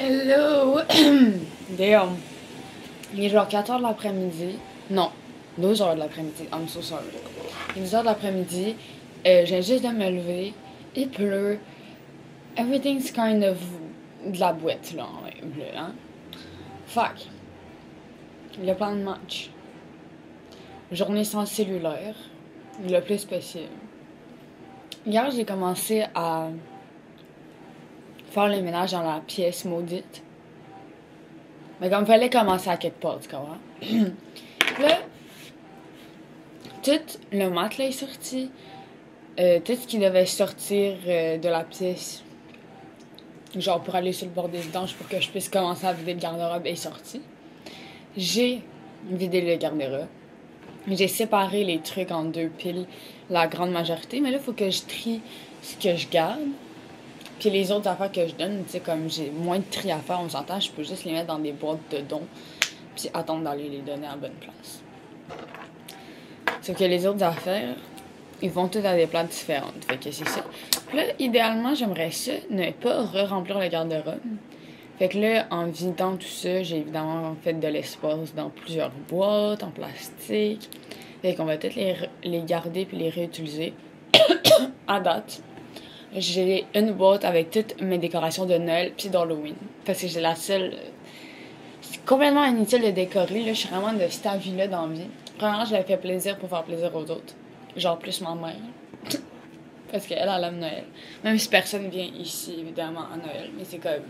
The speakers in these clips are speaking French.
Hello! Damn. Il est genre 4h de l'après-midi. Non, 2h de l'après-midi. I'm so sorry. Il est 2h de l'après-midi. Je viens juste de me lever. Il pleut. Everything's kind of de la boîte, là, en bleu, hein? Fuck. Le plan de match. Journée sans cellulaire. Le plus possible. Hier, j'ai commencé à faire le ménage dans la pièce maudite. Mais comme il fallait commencer à quelque part, tu comprends? Là, tout le matelas est sorti. Tout ce qui devait sortir de la pièce, genre pour aller sur le bord des vidanges pour que je puisse commencer à vider le garde-robe, est sorti. J'ai vidé le garde-robe. J'ai séparé les trucs en 2 piles, la grande majorité. Mais là, il faut que je trie ce que je garde. Puis les autres affaires que je donne, tu sais, comme j'ai moins de tri à faire, on s'entend, je peux juste les mettre dans des boîtes de dons. Puis attendre d'aller les donner à la bonne place. Sauf que les autres affaires, ils vont toutes à des places différentes. Fait que c'est ça. Puis là, idéalement, j'aimerais ça, ne pas re-remplir le garde-robe. Fait que là, en vidant tout ça, j'ai évidemment fait de l'espace dans plusieurs boîtes en plastique. Fait qu'on va toutes les garder puis les réutiliser. À date, j'ai une boîte avec toutes mes décorations de Noël puis d'Halloween. Parce que j'ai la seule... C'est complètement inutile de décorer, là. Je suis vraiment de cet avis-là dans la vie. Premièrement, je l'ai fait plaisir pour faire plaisir aux autres. Genre plus ma mère. Parce qu'elle aime Noël. Même si personne vient ici, évidemment, à Noël. Mais c'est comme...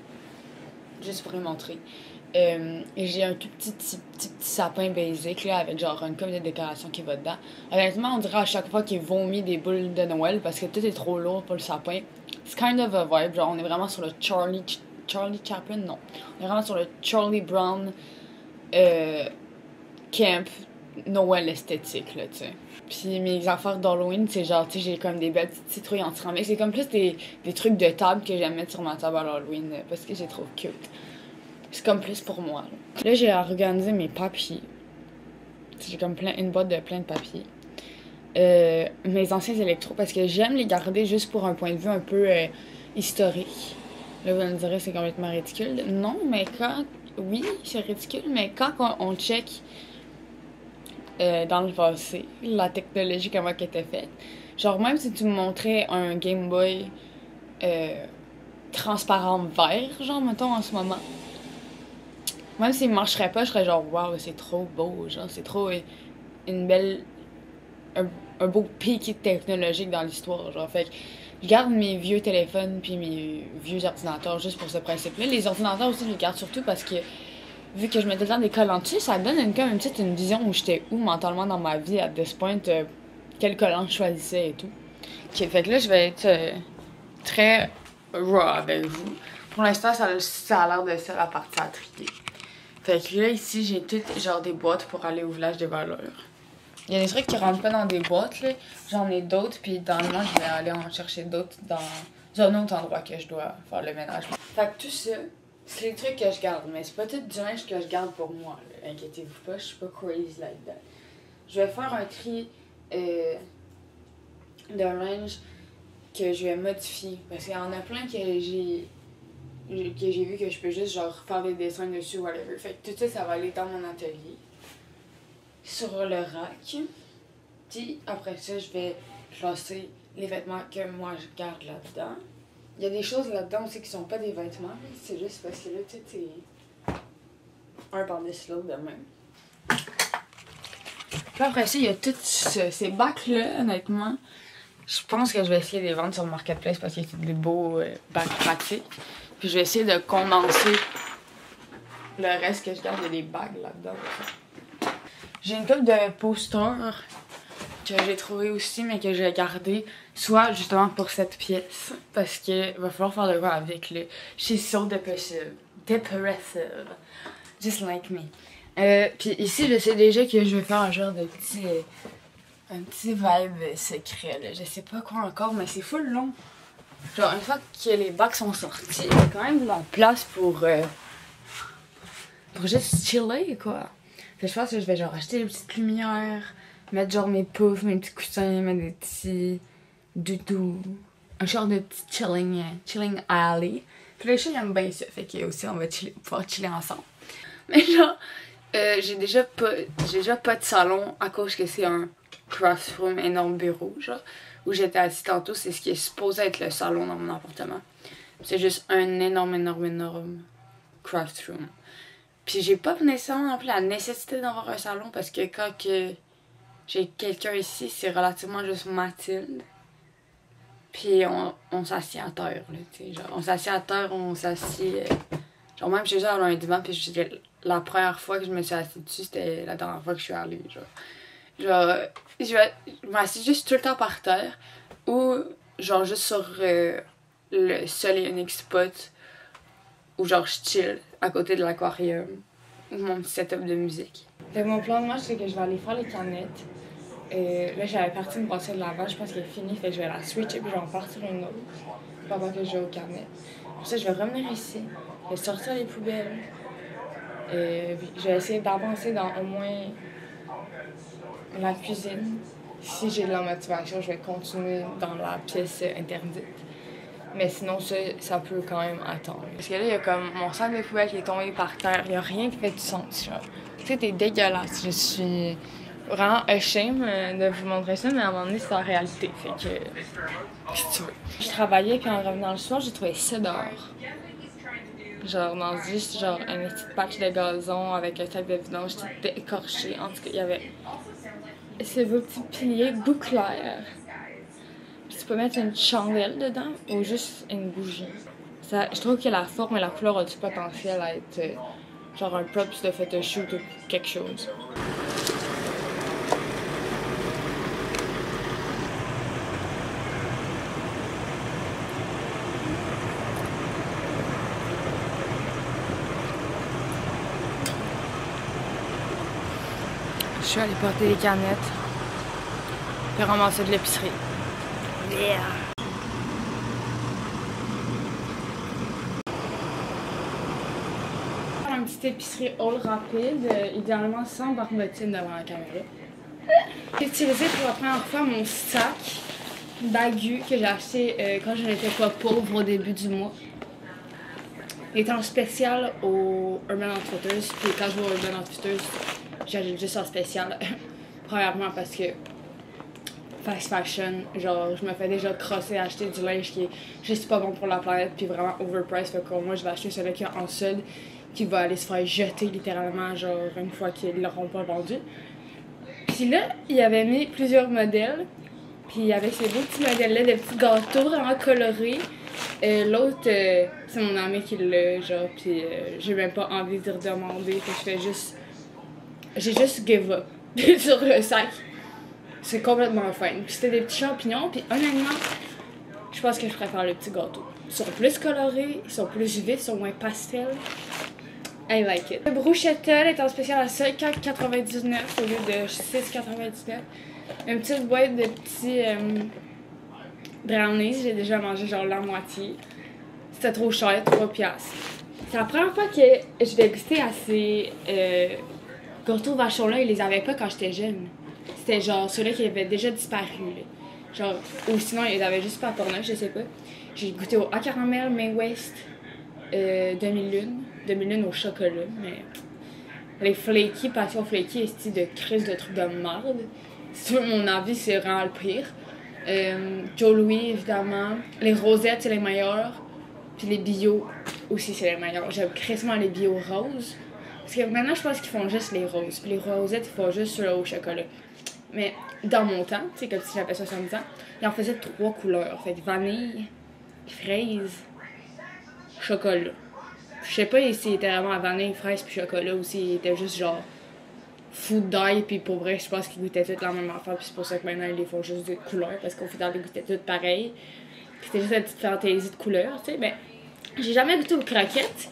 juste pour lui montrer. Et j'ai un tout petit sapin basic, là, avec genre une comme de décoration qui va dedans. Honnêtement, on dirait à chaque fois qu'il vomit des boules de Noël parce que tout est trop lourd pour le sapin. C'est kind of a vibe. Genre, on est vraiment sur le Charlie Chaplin, non. On est vraiment sur le Charlie Brown camp Noël esthétique, là, tu sais. Puis mes affaires d'Halloween, c'est genre, tu sais, j'ai comme des belles petites citrouilles en céramique. C'est comme plus des trucs de table que j'aime mettre sur ma table à l'Halloween parce que j'ai trop cute. C'est comme plus pour moi. Là, j'ai organisé mes papiers. J'ai comme une boîte de plein de papiers. Mes anciens électros, parce que j'aime les garder juste pour un point de vue un peu historique. Là, vous me direz, c'est complètement ridicule. Non, mais quand... Oui, c'est ridicule, mais quand on check dans le passé, la technologie, comment elle était faite, genre, même si tu me montrais un Game Boy transparent vert, genre, mettons, en ce moment, même s'il marcherait pas, je serais genre, waouh, c'est trop beau, genre, c'est trop une belle... un beau pic technologique dans l'histoire, genre, fait que je garde mes vieux téléphones puis mes vieux ordinateurs juste pour ce principe-là. Les ordinateurs aussi, je les garde surtout parce que, vu que je mettais dans des collants dessus, ça donne comme une vision où j'étais où mentalement dans ma vie à this point, quel collant je choisissais et tout. Ok, fait que là, je vais être très raw avec vous. Pour l'instant, ça a l'air de ça, la partie à trier. Fait que là, ici, j'ai toutes genre des boîtes pour aller au village des valeurs. Il y a des trucs qui rentrent pas dans des boîtes, là. J'en ai d'autres, puis dans le moment, je vais aller en chercher d'autres dans un autre endroit que je dois faire le ménage. Fait que tout ça, c'est les trucs que je garde, mais c'est pas tout du linge que je garde pour moi, là. Inquiétez-vous pas, je suis pas crazy like that. Je vais faire un tri de linge que je vais modifier, parce qu'il y en a plein que j'ai vu que je peux juste genre faire des dessins dessus, whatever. Fait que tout ça, ça va aller dans mon atelier, sur le rack. Puis après ça, je vais classer les vêtements que moi je garde là-dedans. Il y a des choses là-dedans aussi qui sont pas des vêtements, c'est juste parce que là, tu sais, c'est un par-dessus l'autre de même. Puis après ça, il y a tous ces bacs-là, honnêtement. Je pense que je vais essayer de les vendre sur le marketplace parce qu'il y a des beaux bacs pratiques. Puis je vais essayer de condenser le reste que je garde. Il y a des bagues là-dedans. J'ai une couple de posters que j'ai trouvé aussi, mais que j'ai gardé, soit justement pour cette pièce, parce qu'il va falloir faire de quoi avec le She's so depressive. Just like me. Puis ici, je sais déjà que je vais faire un genre de un petit vibe secret, là. Je sais pas quoi encore, mais c'est full long. Genre, une fois que les bacs sont sortis, il y a quand même de la place pour juste chiller, quoi. Fait que je pense que je vais genre acheter des petites lumières, mettre genre mes poufs, mes petits coussins, mettre des petits doudous, un genre de petit chilling alley. Puis le chat, il aime bien ça. Fait que aussi, on va pouvoir chiller ensemble. Mais genre, j'ai déjà pas de salon à cause que c'est un craft room, énorme bureau, genre. Où j'étais assise tantôt, c'est ce qui est supposé être le salon dans mon appartement. C'est juste un énorme craft room. Puis j'ai pas nécessairement non plus la nécessité d'avoir un salon parce que quand que j'ai quelqu'un ici, c'est relativement juste Mathilde. Puis on s'assied à terre, là, tu sais. Genre, on s'assied à terre, on s'assied. Genre, même chez eux, on a un divan, puis la première fois que je me suis assise dessus, c'était la dernière fois que je suis allée, genre. Genre, je m'assieds juste tout le temps par terre ou, genre, juste sur le seul et unique spot où, genre, je chill à côté de l'aquarium ou mon petit setup de musique. Fait que mon plan de match, c'est que je vais aller faire les canettes. Là, j'avais parti une brassière de lavage, je pense qu'elle est finie, fait que je vais la switcher puis je vais en partir une autre pendant que je vais aux canettes. Pour ça, je vais revenir ici, je vais sortir les poubelles. Je vais essayer d'avancer dans au moins la cuisine. Si j'ai de la motivation, je vais continuer dans la pièce interdite. Mais sinon, ça peut quand même attendre. Parce que là, il y a comme mon sac de poubelle qui est tombé par terre. Il n'y a rien qui fait du sens, genre. Tu sais, t'es dégueulasse. Je suis vraiment ashamed de vous montrer ça, mais à un moment donné, c'est la réalité. Fait que, qu'est-ce que tu veux? Je travaillais, puis en revenant le soir, j'ai trouvé ça dehors. Genre, dans juste genre, un petit patch de gazon avec un sac de vidange tout écorché. En tout cas, il y avait ces beaux petits piliers goût clair. Puis tu peux mettre une chandelle dedans ou juste une bougie. Je trouve que la forme et la couleur ont du potentiel à être genre un props de photoshoot ou quelque chose. Je suis allée porter les canettes puis ramasser de l'épicerie. Yeah! Une petite épicerie haul rapide, idéalement sans barbotine devant la caméra. J'ai utilisé pour la première fois mon sac Bagu que j'ai acheté quand je n'étais pas pauvre au début du mois. Il était en spécial au Urban Outfitters, puis quand je vais au Urban Outfitters, j'achète juste en spécial. Premièrement parce que fast fashion, genre je me fais déjà crosser à acheter du linge qui est juste pas bon pour la planète puis vraiment overpriced, fait que moi je vais acheter celui qui est en solde qui va aller se faire jeter littéralement genre une fois qu'ils l'auront pas vendu. Puis là, il avait mis plusieurs modèles, puis il y avait ces beaux petits modèles-là, des petits gâteaux vraiment colorés. L'autre, c'est mon ami qui l'a, genre, puis j'ai même pas envie de redemander, fait que j'ai juste give up sur le sac. C'est complètement fun. Puis c'était des petits champignons, puis honnêtement, je pense que je préfère le petit gâteau. Ils sont plus colorés, ils sont plus vifs, ils sont moins pastels. I like it. Le bruschetta est en spécial à 5,99$ au lieu de 6,99$. Une petite boîte de petits brownies, j'ai déjà mangé genre la moitié. C'était trop cher, 3$. C'est la première fois que je vais goûter à ces gâteaux vachons-là, ils les avaient pas quand j'étais jeune. C'était genre ceux-là qui avaient déjà disparu. Là. Genre, ou sinon ils avaient juste pas à Portneuf, je sais pas. J'ai goûté au à caramel, May West, demi-lune au chocolat, mais les flaky, passion flaky, est de crise de trucs de merde. Si tu veux mon avis, c'est vraiment le pire. Joe Louis, évidemment. Les rosettes, c'est les meilleurs. Puis les bio aussi, c'est les meilleurs. J'aime crissement les bio roses. Parce que maintenant, je pense qu'ils font juste les roses. Puis les rosettes, ils font juste ceux-là au chocolat. Mais dans mon temps, tu sais, comme si j'avais 70 ans, ils en faisaient 3 couleurs. Fait que vanille, fraise, chocolat. Je sais pas s'il était vraiment à vanille, fraise puis chocolat ou s'il était juste genre food dye, puis pour vrai, je pense qu'ils goûtaient toutes la même affaire, puis c'est pour ça que maintenant ils les font juste de couleurs, parce qu'au final ils goûtaient toutes pareil. C'était juste une petite fantaisie de couleurs, tu sais, mais j'ai jamais goûté aux croquettes,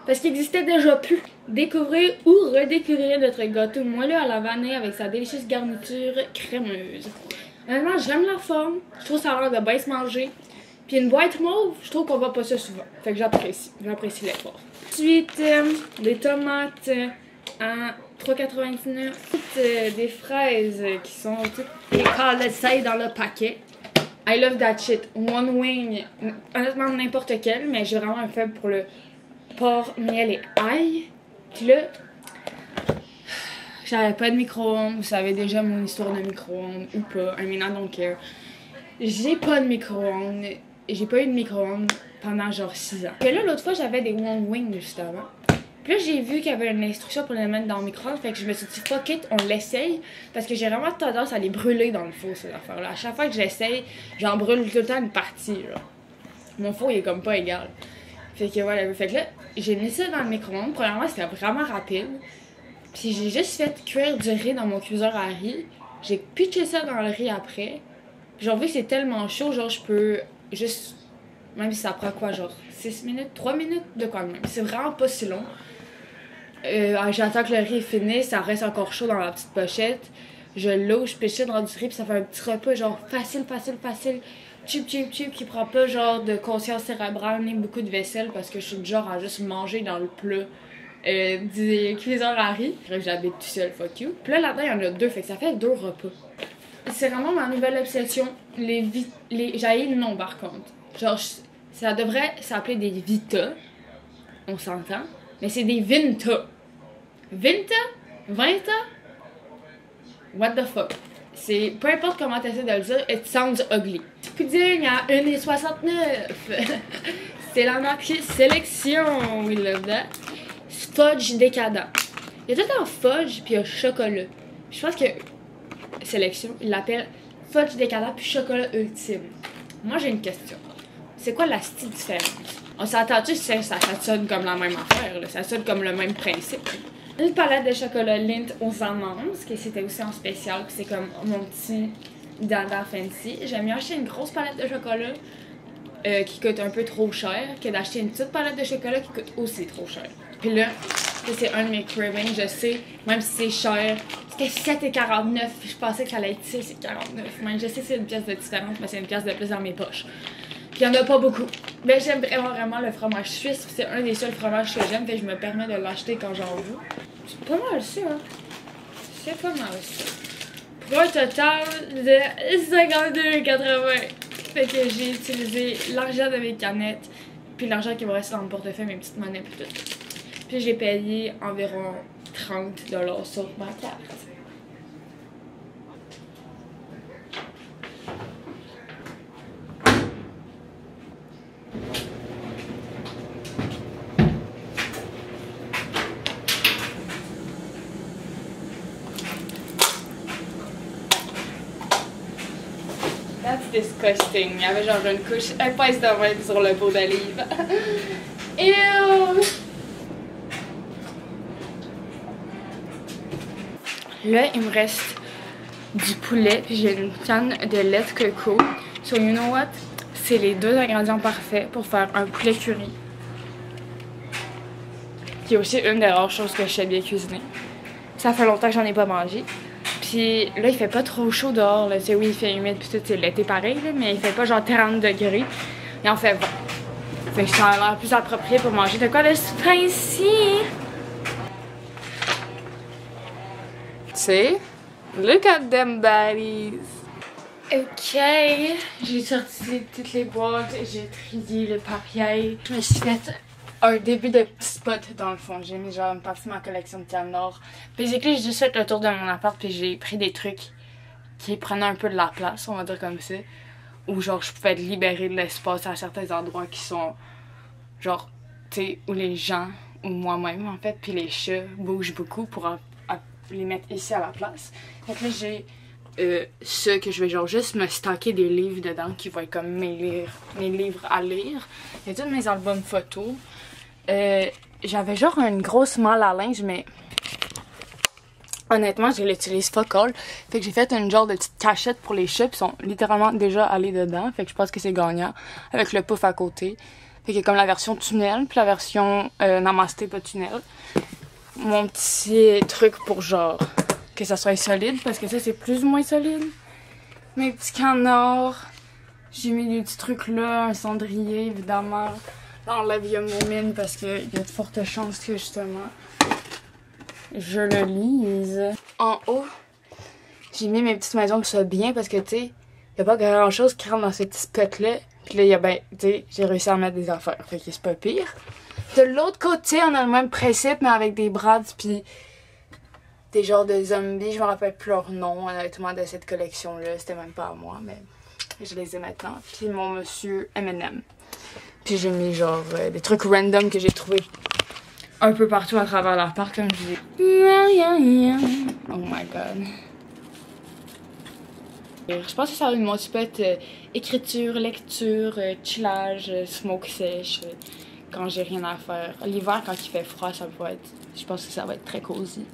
parce qu'il existait déjà plus. Découvrez ou redécouvrir notre gâteau moelleux à la vanille avec sa délicieuse garniture crémeuse. Honnêtement, j'aime la forme, je trouve ça a l'air de bien se manger. Puis une boîte mauve, je trouve qu'on voit pas ça souvent. Fait que j'apprécie l'effort. Ensuite, des tomates à 3,99$. Des fraises qui sont toutes les caleçailles dans le paquet. I love that shit. One Wing, honnêtement n'importe quel, mais j'ai vraiment un faible pour le porc, miel et ail. Puis là, j'avais pas de micro-ondes. Vous savez déjà mon histoire de micro-ondes ou pas. I mean, I don't care. J'ai pas de micro-ondes. J'ai pas eu de micro-ondes pendant genre 6 ans. Puis là, l'autre fois, j'avais des One Wing justement. Puis là, j'ai vu qu'il y avait une instruction pour les mettre dans le micro-ondes. Fait que je me suis dit, fuck it, on l'essaye. Parce que j'ai vraiment tendance à les brûler dans le four, ces affaires-là. À chaque fois que j'essaye, j'en brûle tout le temps une partie, là. Mon four, il est comme pas égal. Fait que voilà. Fait que là, j'ai mis ça dans le micro-ondes. Premièrement, c'était vraiment rapide. Puis j'ai juste fait cuire du riz dans mon cuiseur à riz. J'ai pitché ça dans le riz après. Puis genre, vu que c'est tellement chaud, genre, je peux juste... Même si ça prend quoi, genre 6 minutes, 3 minutes, de quoi de même. C'est vraiment pas si long. J'attends que le riz finisse, ça reste encore chaud dans la petite pochette. Je l'ouvre, je pêche dans du riz, puis ça fait un petit repas genre facile. Cheap, qui prend pas genre de conscience cérébrale ni beaucoup de vaisselle parce que je suis du genre à juste manger dans le plat du cuiseur à riz. J'habite tout seul, fuck you. Puis là-dedans, il y en a 2, fait que ça fait 2 repas. C'est vraiment ma nouvelle obsession. J'haïs le nom par contre. Genre, ça devrait s'appeler des Vita. On s'entend. Mais c'est des Vinta. Vinta? Vinta? What the fuck? C'est... Peu importe comment t'essaies de le dire, it sounds ugly. Pudding à 1,69$. C'est la marque Sélection. We love that. Fudge décadent. Il y a tout en fudge puis il y a chocolat. Je pense que Sélection, il l'appelle fudge décadent puis chocolat ultime. Moi, j'ai une question. C'est quoi la style différence? On s'attend-tu que ça sonne comme la même affaire, là? Ça sonne comme le même principe. Une palette de chocolat Lindt aux amandes, qui c'était aussi en spécial, puis c'est comme mon petit dada fancy. J'aime mieux acheter une grosse palette de chocolat qui coûte un peu trop cher que d'acheter une petite palette de chocolat qui coûte aussi trop cher. Puis là, c'est un de mes cravings, je sais, même si c'est cher. C'était 7,49$, je pensais que ça allait être 6,49$. Même je sais que c'est une pièce de différence, mais c'est une pièce de plus dans mes poches. Puis il y en a pas beaucoup. Mais j'aime vraiment le fromage suisse. C'est un des seuls fromages que j'aime, fait que je me permets de l'acheter quand j'en veux. C'est pas mal ça, hein. C'est pas mal ça. Pour un total de 52,80$. Fait que j'ai utilisé l'argent de mes canettes, puis l'argent qui me restait dans mon portefeuille, mes petites monnaies, puis tout. Puis j'ai payé environ 30$ sur ma carte. That's disgusting. Il y avait genre une couche épaisse de même sur le pot d'olive. Ew! Là, il me reste du poulet, puis j'ai une canne de lait de coco. So, you know what? C'est les 2 ingrédients parfaits pour faire un poulet curry. Qui est aussi une des rares choses que je sais bien cuisiner. Ça fait longtemps que j'en ai pas mangé. Puis là, il fait pas trop chaud dehors. Là. Oui, il fait humide, puis tout, c'est l'été pareil, là, mais il fait pas genre 40 degrés. Et on fait 20. Fait que ça a l'air plus approprié pour manger de quoi de spicy. Tu sais, look at them baddies. Ok, j'ai sorti toutes les boîtes, j'ai trié le papier. Je me suis fait un début de petit spot dans le fond. J'ai mis genre une partie de ma collection de cannes d'or. Puis j'ai juste fait le tour de mon appart, puis j'ai pris des trucs qui prenaient un peu de la place, on va dire comme ça. Où genre je pouvais libérer de l'espace à certains endroits qui sont genre, tu sais, où les gens, ou moi-même en fait, puis les chats bougent beaucoup pour les mettre ici à la place. Fait que là j'ai ça que je vais genre juste me stocker des livres dedans qui vont être comme mes livres à lire. Il y a tous mes albums photos. J'avais genre une grosse malle à linge, mais honnêtement, je l'utilise fuck all. Fait que j'ai fait une genre de petite cachette pour les chats, qui sont littéralement déjà allés dedans. Fait que je pense que c'est gagnant. Avec le pouf à côté. Fait qu'il y a comme la version tunnel, puis la version namasté, pas tunnel. Mon petit truc pour genre que ça soit solide, parce que ça c'est plus ou moins solide. Mes petits canards. J'ai mis des petits trucs là, un cendrier évidemment. Dans la Viomine parce qu'il y a de fortes chances que justement je le lise. En haut, j'ai mis mes petites maisons qui soient bien parce que tu sais, y a pas grand chose qui rentre dans ce petit spot-là. Puis là, il y a ben, tu sais, j'ai réussi à mettre des affaires. Fait que c'est pas pire. De l'autre côté, on a le même principe, mais avec des brads puis des genres de zombies. Je me rappelle plus leur nom, honnêtement, de cette collection-là. C'était même pas à moi, mais je les ai maintenant. Puis mon monsieur M&M. Puis j'ai mis genre des trucs random que j'ai trouvé un peu partout à travers l'appart, comme je dis. Oh my god. Je pense que ça va être mon spot écriture, lecture, chillage, smoke sèche, quand j'ai rien à faire. L'hiver, quand il fait froid, ça peut être. Je pense que ça va être très cosy.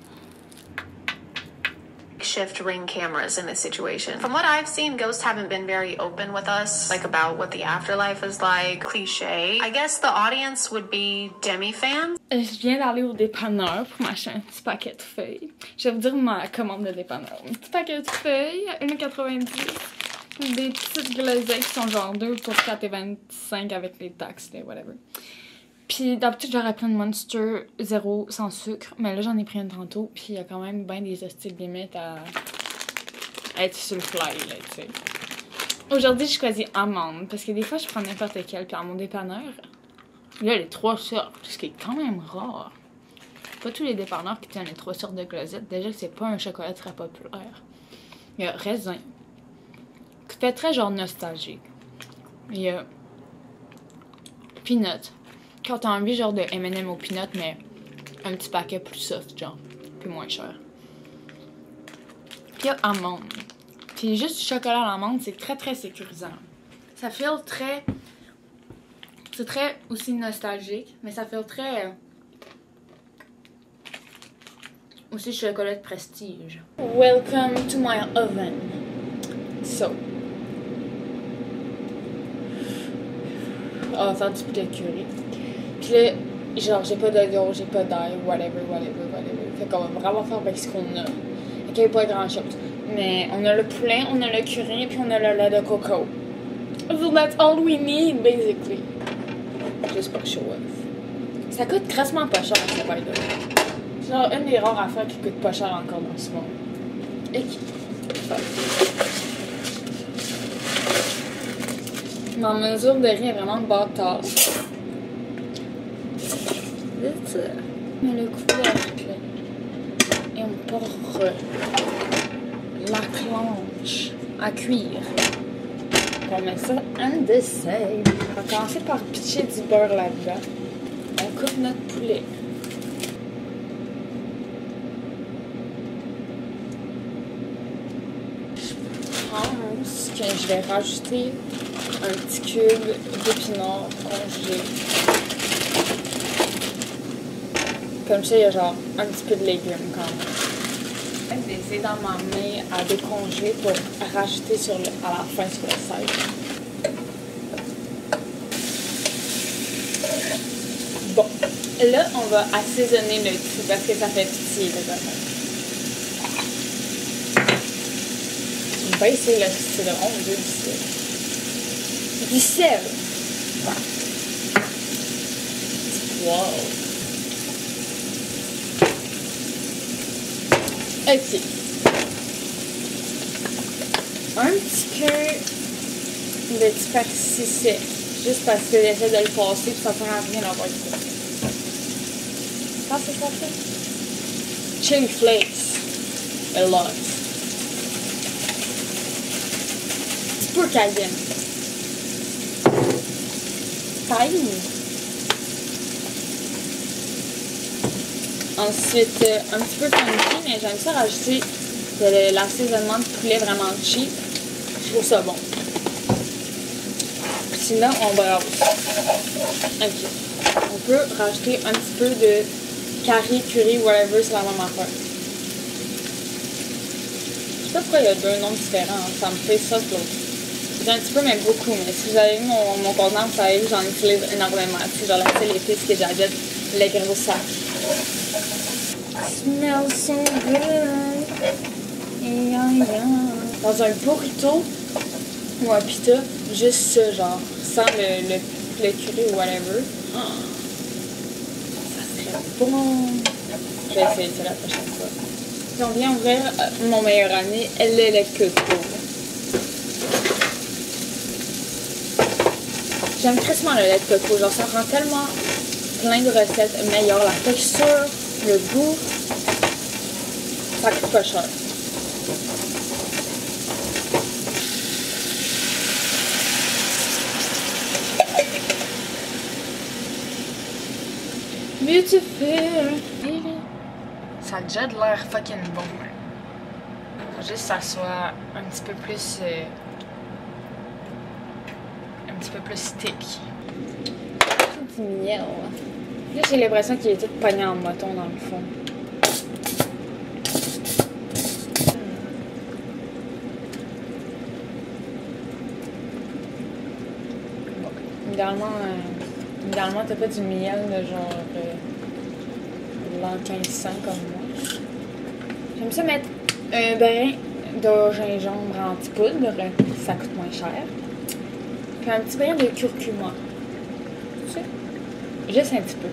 Shift ring cameras in this situation. From what I've seen, ghosts haven't been very open with us, like about what the afterlife is like. Cliché. I guess the audience would be demi-fans. Je viens d'aller au dépanneur pour m'acheter un petit paquet de feuilles. Je vais vous dire ma commande de dépanneur. Un petit paquet de feuilles, 1,90$. Des petites glazées qui sont genre 2 pour 4,25$ avec les taxes, whatever. Puis d'habitude, j'aurais pris une Monster 0 sans sucre, mais là, j'en ai pris une tantôt, puis il y a quand même bien des hostiles limites à être sur le fly, là, tu sais. Aujourd'hui, je choisis amande, parce que des fois, je prends n'importe quelle, puis à mon dépanneur, là, les 3 sortes, ce qui est quand même rare. Pas tous les dépanneurs qui tiennent les 3 sortes de glacettes. Déjà que c'est pas un chocolat très populaire. Il y a raisin, qui fait très genre nostalgique. Il y a peanut. Quand t'as envie genre de M&M au peanut, mais un petit paquet plus soft, genre, plus moins cher. Puis il y a amande. Puis juste du chocolat à l'amande, c'est très très sécurisant. Ça fait très... C'est très aussi nostalgique, mais ça fait très... aussi chocolat de prestige. Welcome to my oven. So. On va faire du poulet curry. Puis là, genre, j'ai pas d'oignon, j'ai pas d'ail, whatever. Fait qu'on va vraiment faire avec ce qu'on a. Ok, pas grand chose. Mais on a le poulet, on a le curry, puis on a le lait de coco. So that's all we need, basically. Juste pour show off. Ça coûte grassement pas cher, ça, by the way. C'est genre une des rares affaires qui coûte pas cher encore dans ce monde. Et qui... Ma mesure de riz est vraiment bâtard. Mais le couvercle. Et on porte la planche à cuire. On met ça en dessert. On va commencer par pitcher du beurre là-dedans. On coupe notre poulet. Je pense que je vais rajouter un petit cube d'épinards congelés. Comme ça, il y a genre un petit peu de légumes quand même. Des edamame à décongeler pour rajouter à la fin sur le side. Bon, là, on va assaisonner le tout parce que ça fait pitié, les affaires. On va essayer le citron, on veut du sel. Du sel! Wow! Ok. Un petit peu de petit persil sec. Juste parce que j'essaie de le passer puis ça sert à rien d'avoir ça. Qu'est-ce que ça fait? Chili flakes. A lot. Un petit peu cayenne. Cayenne. Ensuite, un petit peu funky, mais j'aime ça rajouter de l'assaisonnement de poulet vraiment cheap. Je trouve ça bon. Sinon, on brasse. Ok. On peut rajouter un petit peu de curry, curry, whatever, c'est la même affaire. Je sais pas pourquoi il y a 2 noms différents. Ça me fait ça, l'autre. C'est un petit peu, mais beaucoup. Mais si vous avez vu mon contenant, vous savez que j'en utilise énormément. C'est genre la seule épice que j'achète, les gros sacs. Smells so good. Dans un burrito ou un pita, juste ça, genre, sans le curry ou whatever. Oh, ça serait bon. Je vais essayer ça la prochaine fois. Si on vient ouvrir mon meilleur ami, elle est le couteau. J'aime crissement le lait de coco. Genre, ça rend tellement plein de recettes meilleures. La texture, le goût, ça coûte pas cher. Beautiful. Ça a déjà de l'air fucking bon. Faut juste que ça soit un petit peu plus stick. Du miel. Là, j'ai l'impression qu'il est tout pogné en moton dans le fond. Bon. Idéalement, t'as pas du miel de genre l'an 1500 comme moi. J'aime ça mettre un brin de gingembre en petit poudre, ça coûte moins cher. Puis un petit brin de curcuma. Tu sais? Juste un petit peu.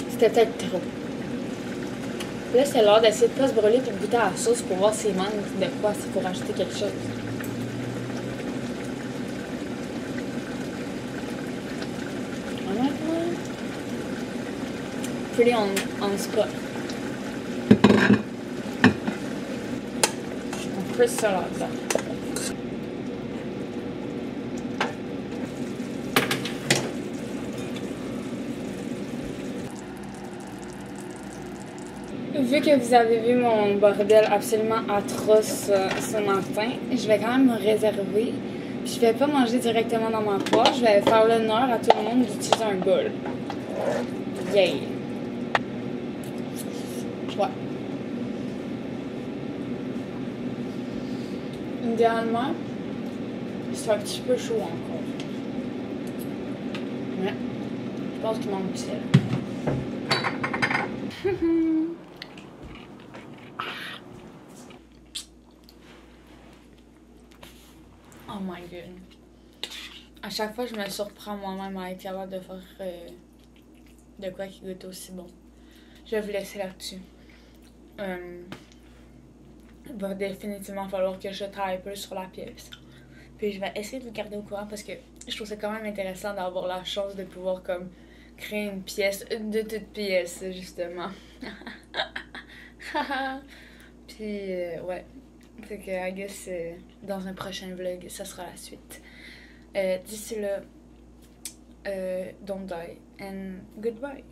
C'était peut-être trop. Là, c'est l'heure d'essayer de pas se brûler et de goûter à la sauce pour voir s'il manque de quoi, s'il faut rajouter quelque chose. Honnêtement, pretty on spot. On fait ça là-dedans. Vu que vous avez vu mon bordel absolument atroce ce matin, je vais quand même me réserver. Puis je vais pas manger directement dans ma poire, je vais faire l'honneur à tout le monde d'utiliser un bol. Yay! Ouais. Idéalement, c'est un petit peu chaud encore. Ouais. Je pense qu'il manque du sel. Oh my god. À chaque fois, je me surprends moi-même à être capable de faire de quoi qui goûte aussi bon. Je vais vous laisser là-dessus. Il va définitivement falloir que je travaille plus sur la pièce. Puis je vais essayer de vous garder au courant parce que je trouve ça quand même intéressant d'avoir la chance de pouvoir comme créer une pièce de toute pièce, justement. Puis ouais. Fait que, I guess, dans un prochain vlog, ça sera la suite. D'ici là, don't die and goodbye.